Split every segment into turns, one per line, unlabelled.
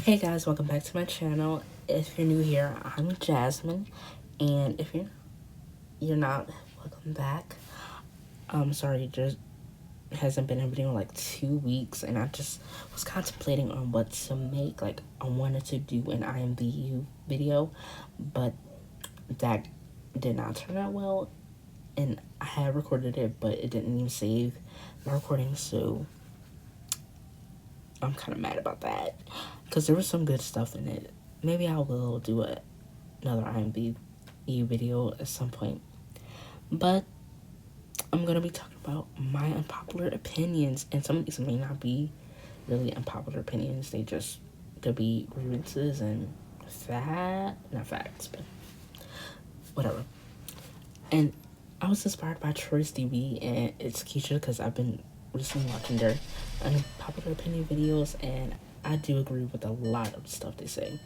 Hey guys, welcome back to my channel. If you're new here, I'm Jasmine, and if you're not, welcome back. Sorry, there hasn't been a video in like 2 weeks, and I just was contemplating on what to make. Like, I wanted to do an IMVU video, but that did not turn out well, and I had recorded it, but it didn't even save my recording, so I'm kind of mad about that, because there was some good stuff in it. Maybe I will do another IMVU video at some point. But I'm going to be talking about my unpopular opinions, and some of these may not be really unpopular opinions. They just could be grievances and not facts, but whatever. And I was inspired by troycetv and itzkeshia because I've been recently watching their unpopular opinion videos, and I do agree with a lot of stuff they say.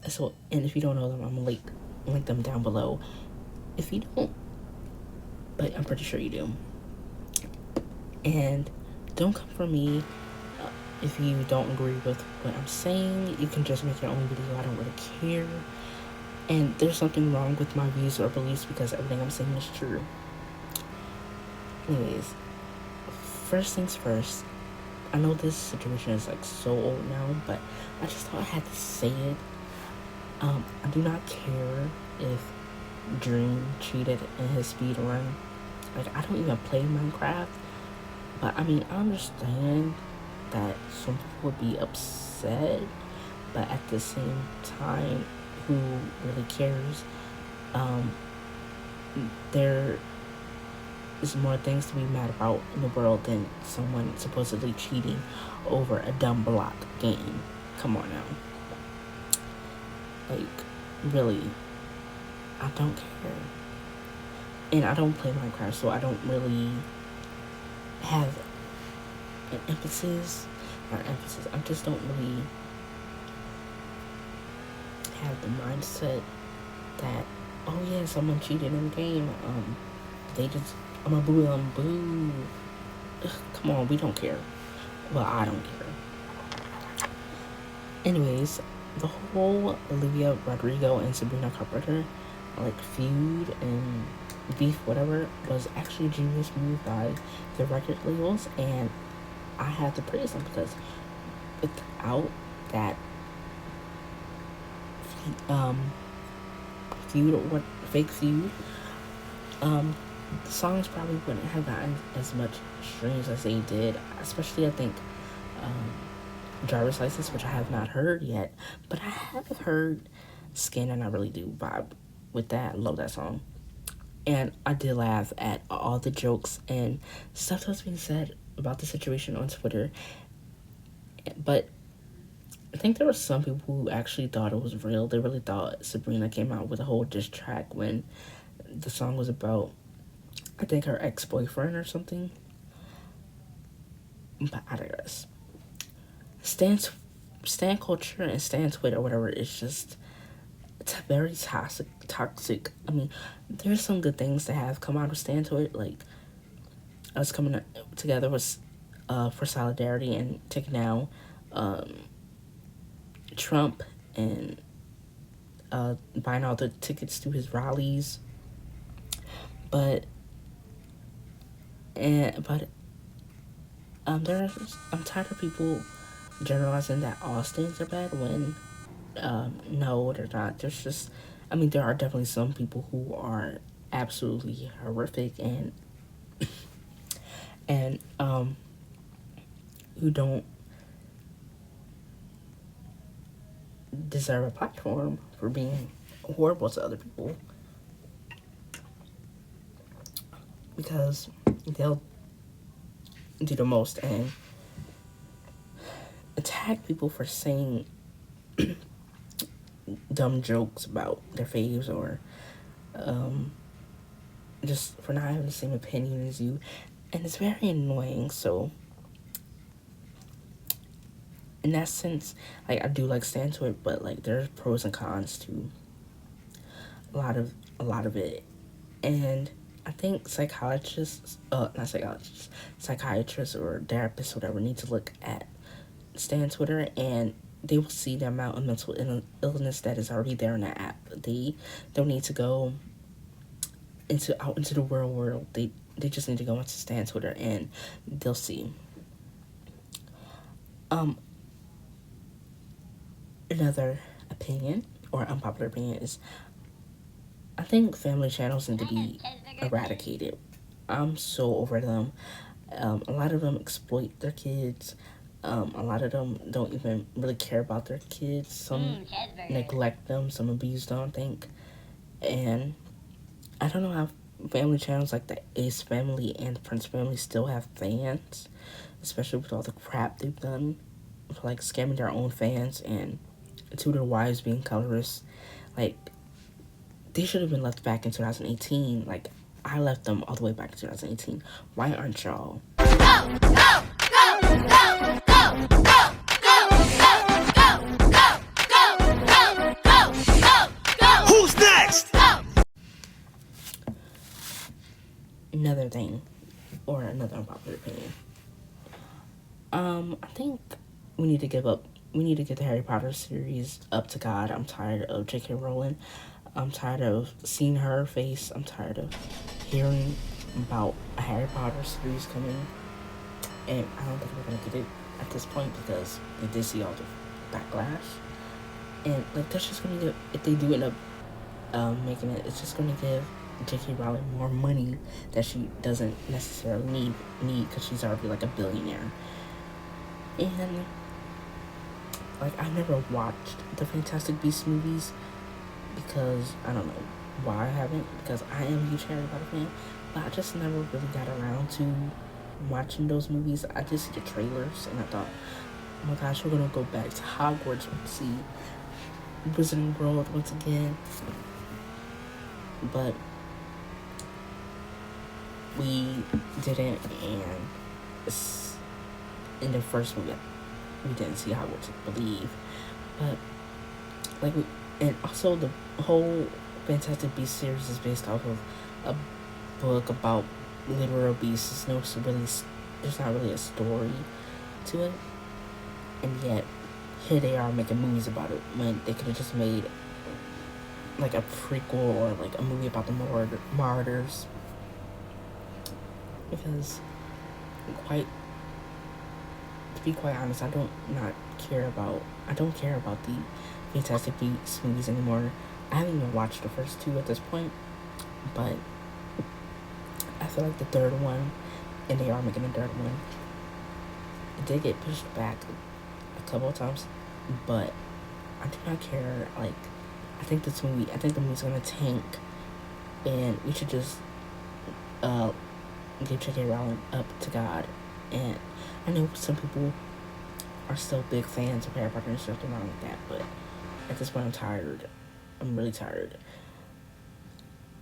So, and if you don't know them, I'm gonna link them down below. If you don't, but I'm pretty sure you do. And don't come for me if you don't agree with what I'm saying. You can just make your own video. I don't really care. And there's something wrong with my views or beliefs because everything I'm saying is true. Anyways, first things first. I know this situation is like so old now, but I just thought I had to say it. I do not care if Dream cheated in his speed run. Like, I don't even play Minecraft, but I mean, I understand that some people would be upset, but at the same time, who really cares? There is more things to be mad about in the world than someone supposedly cheating over a dumb block game. Come on now. Like, really, I don't care. And I don't play Minecraft, so I don't really have an emphasis. I just don't really have the mindset that, oh yeah, someone cheated in the game. They just, I'm a boo them, boo. Ugh, come on, we don't care. Well, I don't care. Anyways, the whole Olivia Rodrigo and Sabrina Carpenter feud and beef, whatever, was actually a genius move by the record labels, and I have to praise them because without that feud, or what fake feud, the songs probably wouldn't have gotten as much streams as they did. Especially, I think, Driver's License, which I have not heard yet, but I have heard Skin, and I really do vibe with that. I love that song. And I did laugh at all the jokes and stuff that was being said about the situation on Twitter. But I think there were some people who actually thought it was real. They really thought Sabrina came out with a whole diss track when the song was about, I think, her ex-boyfriend or something. But I digress. Stan culture and Stan Twitter or whatever is just, it's very toxic. I mean, there's some good things that have come out of Stan Twitter, like us coming together with for solidarity and taking down Trump and buying all the tickets to his rallies. But I'm tired of people generalizing that all Stans are bad when no, they're not. There's just, I mean, there are definitely some people who are absolutely horrific and who don't deserve a platform for being horrible to other people, because they'll do the most and attack people for saying dumb jokes about their faves, or just for not having the same opinion as you, and it's very annoying. So in that sense, like, I do like stand to it, but like, there's pros and cons to a lot of it. And I think psychiatrists or therapists, whatever, need to look at Stan Twitter and they will see the amount of mental illness that is already there in the app. They don't need to go out into the real world. They just need to go into Stan Twitter and they'll see. Another opinion or unpopular opinion is I think family channels need to be eradicated. I'm so over them. A lot of them exploit their kids. A lot of them don't even really care about their kids. Some neglect them. Some abuse them, I think. And I don't know how family channels like the Ace family and the Prince family still have fans, especially with all the crap they've done, for like scamming their own fans and two of their wives being colorists. Like, they should have been left back in 2018. Like, I left them all the way back in 2018. Why aren't y'all? Go, go, go, go, go, go. Another thing, or another unpopular opinion. I think we need to get the Harry Potter series up to God. I'm tired of J.K. Rowling. I'm tired of seeing her face. I'm tired of hearing about a Harry Potter series coming. And I don't think we're gonna get it at this point because they did see all the backlash. And like that's just gonna give, if they do end up making it, it's just gonna give J.K. Rowling more money that she doesn't necessarily need because she's already like a billionaire. And like I never watched the Fantastic Beasts movies because I don't know why I haven't, because I am a huge Harry Potter fan, but I just never really got around to watching those movies. I just see the trailers and I thought, oh my gosh, we're gonna go back to Hogwarts and see Wizarding World once again. But we didn't, and in the first movie we didn't see Hogwarts, I believe. But like, and also the whole Fantastic Beasts series is based off of a book about literal beasts. There's not really a story to it, and yet here they are making movies about it when they could have just made like a prequel or like a movie about the martyrs. Because to be quite honest, I don't care about the Fantastic Beasts movies anymore. I haven't even watched the first two at this point, but I feel like the third one, and they are making a third one, it did get pushed back a couple of times, but I do not care. Like, I think the movie's gonna tank, and we should just give J.K. Rowling up to God. And I know some people are still big fans of Harry Potter and stuff, nothing wrong with that, but at this point I'm tired. I'm really tired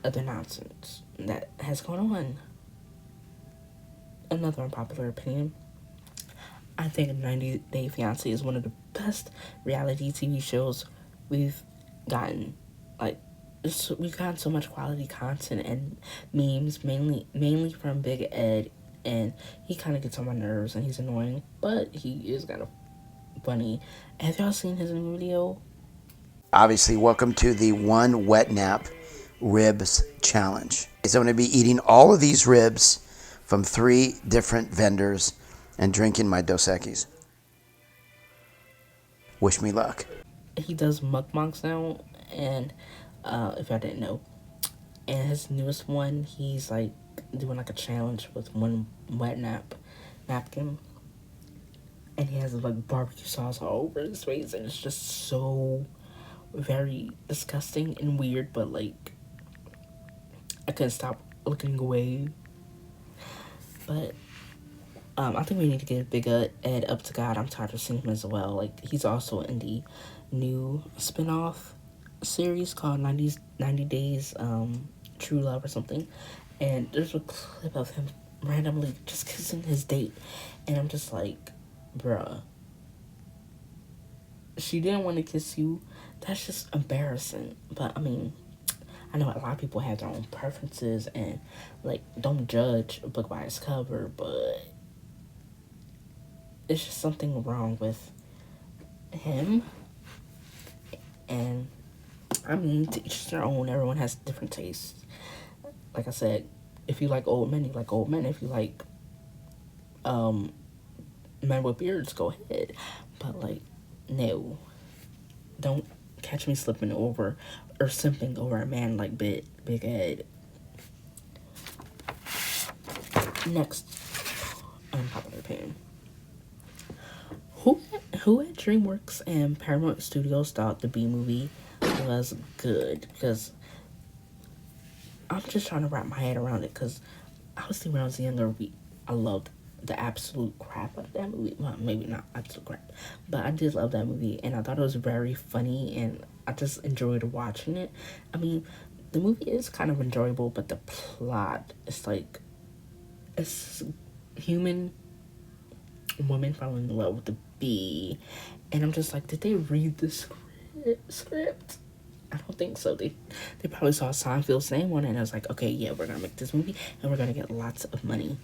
of the nonsense that has gone on. Another unpopular opinion. I think 90 Day Fiancé is one of the best reality TV shows we've gotten. Like, we've gotten so much quality content and memes, mainly from Big Ed, and he kind of gets on my nerves and he's annoying, but he is kind of funny. Have y'all seen his new video?
Obviously, welcome to the One Wet Nap Ribs Challenge. So I'm going to be eating all of these ribs from 3 different vendors and drinking my Dos Equis. Wish me luck.
He does mukbangs now, and if I didn't know, and his newest one, he's like doing like a challenge with one wet napkin, and he has like barbecue sauce all over his face, and it's just so very disgusting and weird, but like I couldn't stop looking away. But I think we need to get Big Ed up to God. I'm tired of seeing him as well. Like, he's also in the new spinoff series called 90 Days True Love or something. And there's a clip of him randomly just kissing his date. And I'm just like, bruh, she didn't want to kiss you. That's just embarrassing. But, I mean, I know a lot of people have their own preferences and, like, don't judge a book by its cover, but it's just something wrong with him. And I mean, to each their own. Everyone has different tastes. Like I said, if you like old men, you like old men. If you like men with beards, go ahead. But like, no, don't catch me slipping over or simping over a man like Big Ed. Next, unpopular opinion. Who at DreamWorks and Paramount Studios thought the B movie was good? Because I'm just trying to wrap my head around it. Because obviously when I was younger, I loved the absolute crap out of that movie. Well, maybe not absolute crap, but I did love that movie, and I thought it was very funny, and I just enjoyed watching it. I mean, the movie is kind of enjoyable, but the plot is like, it's human woman falling in love with the bee, and I'm just like, did they read the script? I don't think so. They probably saw Seinfeld's name on it, and I was like, okay, yeah, we're gonna make this movie, and we're gonna get lots of money.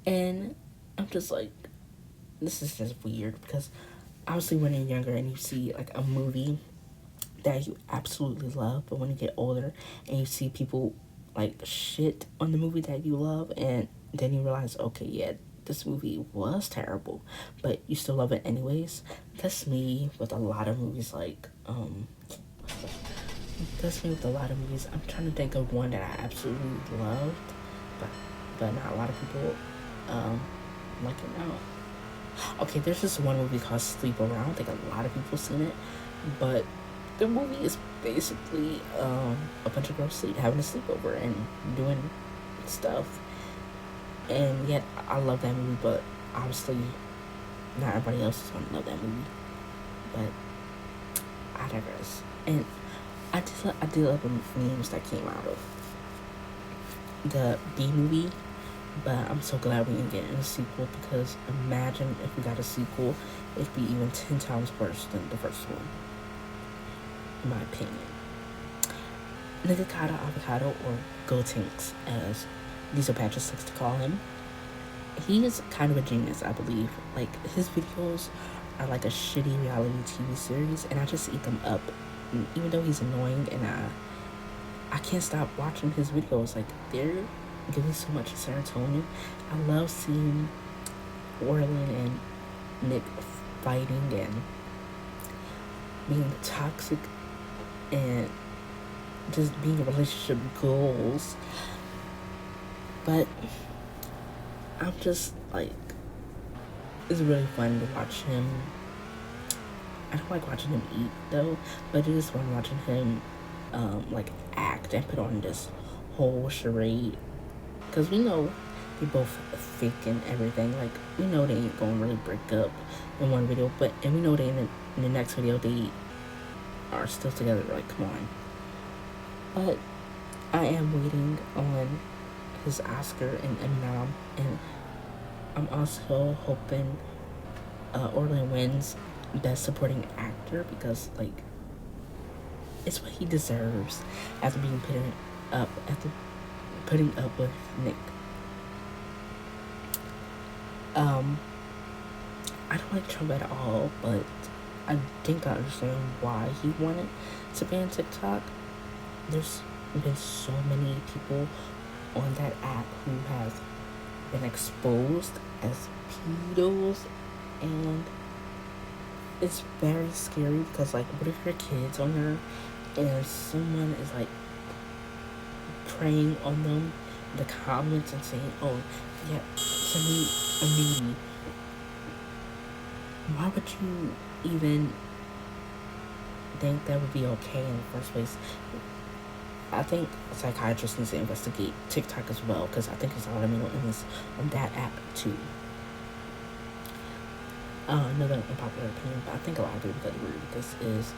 And I'm just like, this is just weird, because obviously when you're younger and you see like a movie that you absolutely love, but when you get older and you see people like shit on the movie that you love, and then you realize, okay, yeah, this movie was terrible, but you still love it anyways. That's me with a lot of movies. Like that's me with a lot of movies. I'm trying to think of one that I absolutely loved, but not a lot of people like it now. Okay, there's this one movie called Sleepover. I don't think a lot of people seen it, but the movie is basically a bunch of girls having a sleepover and doing stuff. And yet, I love that movie, but obviously, not everybody else is gonna love that movie. But I digress. And I did love the memes that came out of the B movie. But I'm so glad we didn't get a sequel, because imagine if we got a sequel, it'd be even 10 times worse than the first one, in my opinion. Nigga Avocado, or Gotenks, as Diesel Patches likes to call him, he is kind of a genius, I believe. Like, his videos are like a shitty reality TV series, and I just eat them up. And even though he's annoying, and I can't stop watching his videos, like, they're giving so much serotonin. I love seeing Orlin and Nick fighting and being toxic and just being relationship goals. But I'm just like, it's really fun to watch him. I don't like watching him eat though, but it is fun watching him like act and put on this whole charade. Because we know they both fake and everything. Like, we know they ain't gonna really break up in one video, and we know they in the next video they are still together. Like, come on. But I am waiting on his Oscar and nom, and I'm also hoping Orlin wins Best Supporting Actor, because like, it's what he deserves after being putting up with Nick. I don't like Trump at all, but I think I understand why he wanted to ban TikTok. There's been so many people on that app who have been exposed as pedos, and it's very scary, because like, what if your kid's on there and someone is like preying on them in the comments and saying, oh yeah, send me a meaty. Why would you even think that would be okay in the first place? I think psychiatrists need to investigate TikTok as well, because I think there's a lot of mental illness on that app too. Another unpopular opinion, but I think a lot of people got to agree with this, is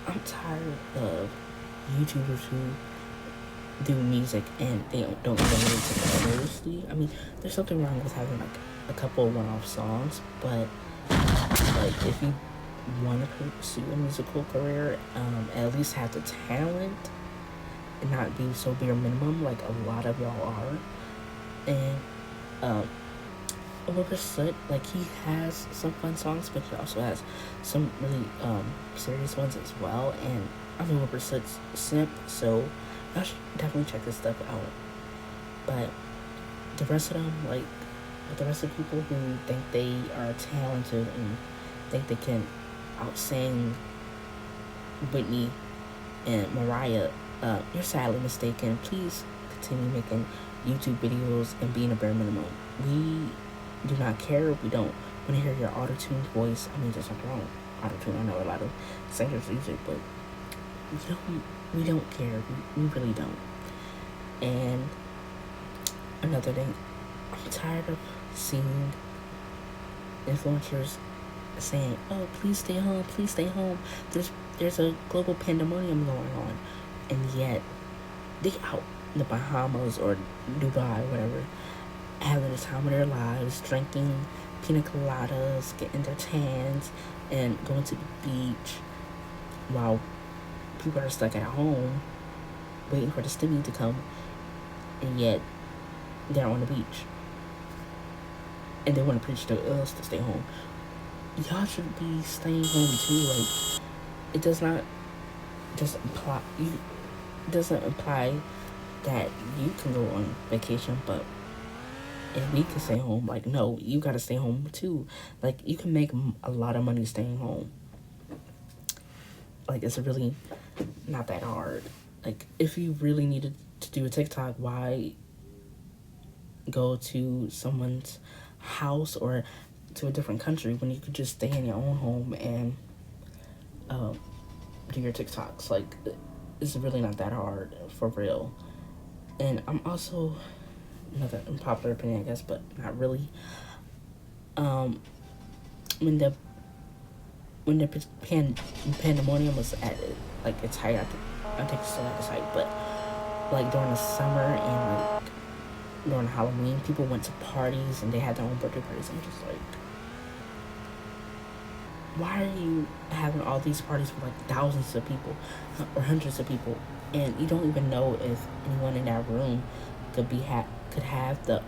I'm tired of YouTubers who do music and they don't even really take it seriously. I mean, there's something wrong with having like a couple one-off songs, but like, if you want to pursue a musical career, at least have the talent and not be so bare minimum like a lot of y'all are. And Wilbur Soot, like, he has some fun songs, but he also has some really serious ones as well. And I mean, Wilbur Soot's simp, so I should definitely check this stuff out. But the rest of them, like, the rest of people who think they are talented and think they can outsing Whitney and Mariah, you're sadly mistaken. Please continue making YouTube videos and being a bare minimum. We do not care. We don't want to hear your auto-tuned voice. I mean, there's nothing wrong with auto-tune. I know a lot of singers use it, but we don't care. We really don't. And another thing, I'm tired of seeing influencers saying, "Oh, please stay home, please stay home." There's a global pandemonium going on, and yet they out in the Bahamas or Dubai, whatever, having the time of their lives, drinking pina coladas, getting their tans, and going to the beach, while people are stuck at home waiting for the stimmy to come, and yet they're on the beach and they want to preach to us to stay home. Y'all should be staying home too. Like, it doesn't imply that you can go on vacation, but if we can stay home, like, no, you gotta stay home too. Like, you can make a lot of money staying home. Like, it's really not that hard. Like, if you really needed to do a TikTok, why go to someone's house or to a different country when you could just stay in your own home and do your TikToks? Like, it's really not that hard, for real. And I'm also, another unpopular opinion, I guess, but not really. When the pandemonium was at like its height, I think it's still at its height, but like during the summer and like during Halloween, people went to parties and they had their own birthday parties. I'm just like, why are you having all these parties with like thousands of people or hundreds of people, and you don't even know if anyone in that room could have the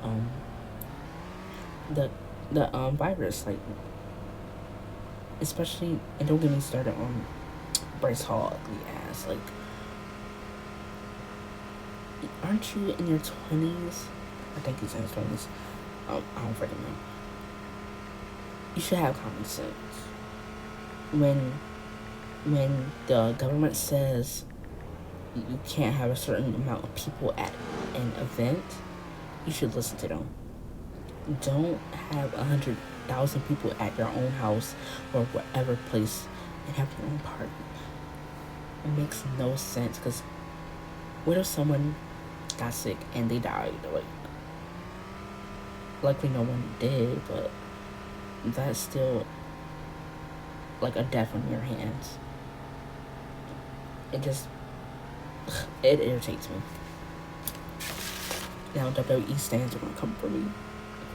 virus, like, especially, and don't get me started on Bryce Hall ugly ass. Like, aren't you in your 20s? I think he's in his 20s. I don't freaking know. You should have common sense. When the government says you can't have a certain amount of people at an event, you should listen to them. Don't have 100,000 people at your own house or whatever place and have your own party. It makes no sense, because what if someone got sick and they died? Like, luckily no one did, but that's still like a death on your hands. It irritates me. Now WWE stands are gonna come for me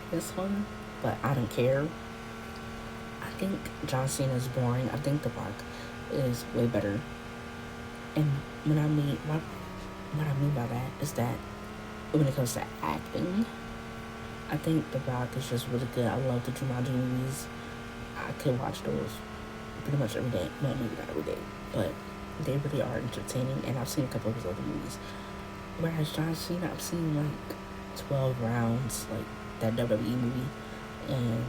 this one, but I don't care. I think John Cena is boring. I think The Rock is way better. And what I mean by that is that when it comes to acting, I think The Rock is just really good. I love the Jumanji movies. I could watch those pretty much every day. Well, maybe not every day, but they really are entertaining, and I've seen a couple of his other movies. Whereas John Cena, I've seen like 12 Rounds, like that WWE movie, and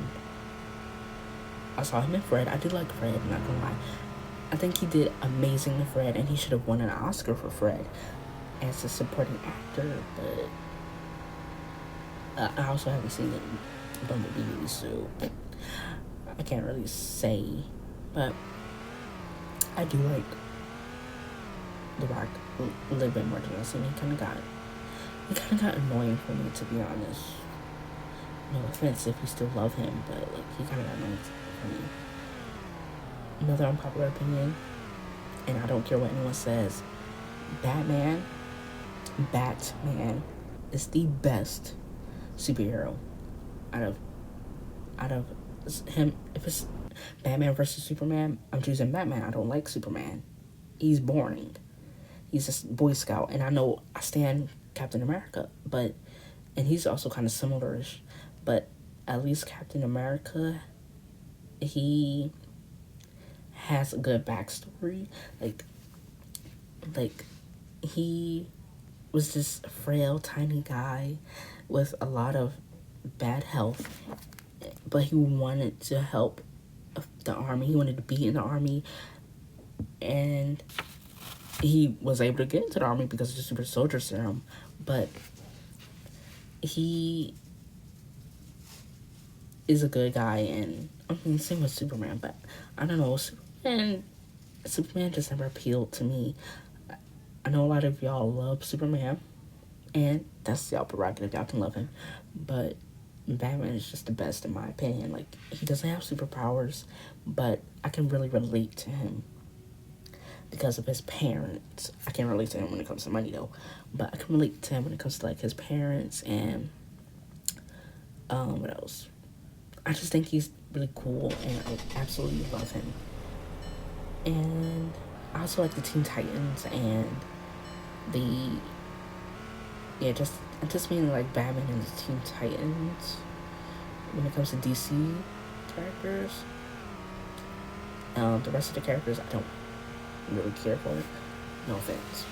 I saw him in Fred. I did like Fred, I'm not gonna lie. I think he did amazing in Fred, and he should have won an Oscar for Fred as a supporting actor, but I also haven't seen the Bumblebee movie, so I can't really say, but I do like The Rock a little bit more than I seen. He kind of got annoying for me, to be honest. No offense if you still love him, but like, he kind of got annoying for me. Another unpopular opinion, and I don't care what anyone says, Batman is the best superhero out of him. If it's Batman versus Superman, I'm choosing Batman. I don't like Superman. He's boring. He's just Boy Scout, and I know I stand Captain America, and he's also kind of similar-ish, but at least Captain America, he has a good backstory. Like he was this frail, tiny guy with a lot of bad health, but he wanted to help the army. He wanted to be in the army, and he was able to get into the army because of the super soldier serum. But he is a good guy, and I mean, same with Superman. But I don't know, Superman just never appealed to me. I know a lot of y'all love Superman, and that's y'all prerogative. Y'all can love him, but Batman is just the best in my opinion. Like, he doesn't have superpowers, but I can really relate to him because of his parents. I can't relate to him when it comes to money though, but I can relate to him when it comes to like his parents and what else? I just think he's really cool, and I absolutely love him. And I also like the Teen Titans and the just mainly like Batman and the Teen Titans when it comes to DC characters. The rest of the characters I don't really care for. No offense.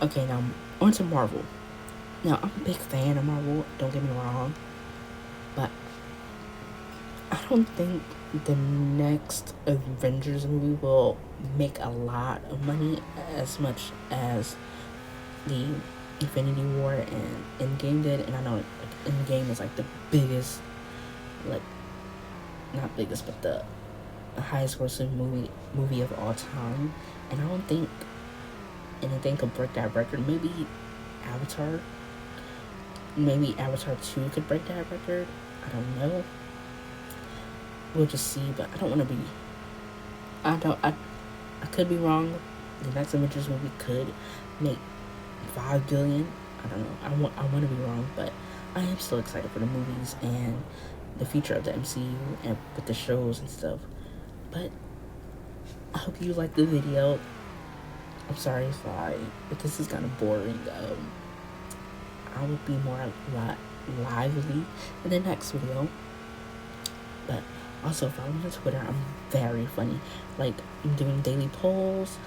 Okay, now on to Marvel. Now, I'm a big fan of Marvel, don't get me wrong, but I don't think the next Avengers movie will make a lot of money as much as the Infinity War and Endgame did. And I know like, Endgame is like the biggest, like, not biggest, but the highest grossing movie of all time. And I don't think anything could break that record. Avatar. Maybe Avatar 2 could break that record. I don't know. We'll just see, but I don't want to be... I could be wrong. The next Avengers movie could make $5 billion. I don't know. I want to be wrong, but I am still excited for the movies and the future of the MCU and with the shows and stuff. But I hope you liked the video. I'm sorry if this is kind of boring. I will be more lively in the next video. But also follow me on Twitter. I'm very funny. Like, I'm doing daily polls.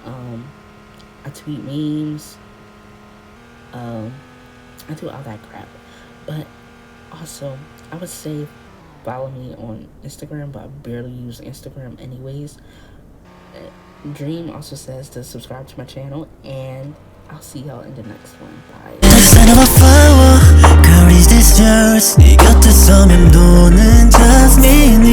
I tweet memes. I do all that crap. But also, I would say follow me on Instagram, but I barely use Instagram anyways. Dream also says to subscribe to my channel, and I'll see y'all in the next one. Bye.
Son of a flower, carries this yours. 네 곁에 서면 도는 jasmine.